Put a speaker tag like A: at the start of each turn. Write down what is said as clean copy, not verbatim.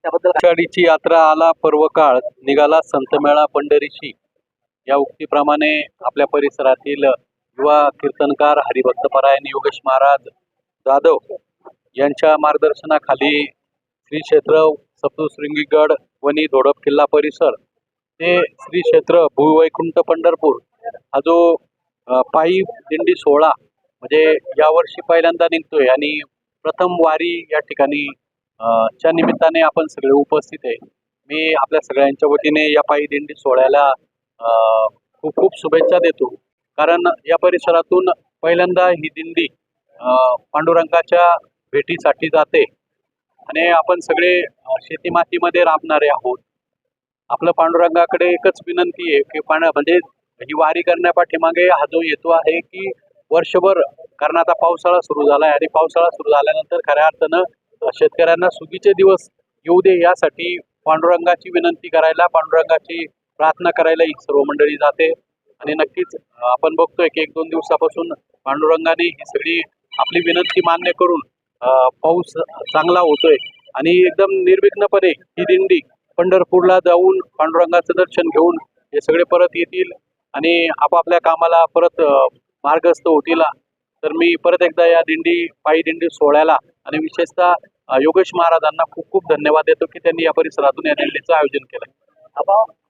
A: त्याबद्दल
B: आषाढीची यात्रा आला पर्व काळ, निघाला संतमेळा पंढरीशी या उक्तीप्रमाणे आपल्या परिसरातील युवा कीर्तनकार हरिभक्तपरायण योगेश महाराज जाधव यांच्या मार्गदर्शनाखाली श्री क्षेत्र सप्तशृंगीगड वनी धोडप किल्ला परिसर ते श्री क्षेत्र भूवैकुंठ पंढरपूर हा जो पायी दिंडी सोहळा म्हणजे यावर्षी पहिल्यांदा निघतोय आणि प्रथम वारी या ठिकाणी च्या निमित्ताने आपण सगळे उपस्थित आहे। मी आपल्या सगळ्यांच्या वतीने या पायी दिंडी सोहळ्याला खूप खूप शुभेच्छा देतो, कारण या परिसरातून पहिल्यांदा ही दिंडी पांडुरंगाच्या भेटीसाठी जाते आणि आपण सगळे शेती मातीमध्ये राबणारे आहोत। आपलं पांडुरंगाकडे एकच विनंती आहे की म्हणजे ही वारी करण्यापाठीमागे हा जो हेतू आहे की वर्षभर, कारण आता पावसाळा सुरू झालाय आणि पावसाळा सुरू झाल्यानंतर खऱ्या अर्थानं शेतकऱ्यांना सुगीचे दिवस येऊ दे यासाठी पांडुरंगाची विनंती करायला, पांडुरंगाची प्रार्थना करायला ही सर्व मंडळी जाते। आणि नक्कीच आपण बघतोय की 1-2 दिवसापासून पांडुरंगाने ही सगळी आपली विनंती मान्य करून पाऊस चांगला होतोय आणि एकदम निर्विघ्नपणे ही दिंडी पंढरपूरला जाऊन पांडुरंगाचं दर्शन घेऊन हे सगळे परत येतील आणि आपापल्या कामाला परत मार्गस्थ होतील। तर मी परत एकदा या पायी दिंडी सोहळ्याला आणि विशेषतः योगेश महाराजांना खूप खूप धन्यवाद देतो की त्यांनी या परिसरातून या दिंडीचं आयोजन केलं।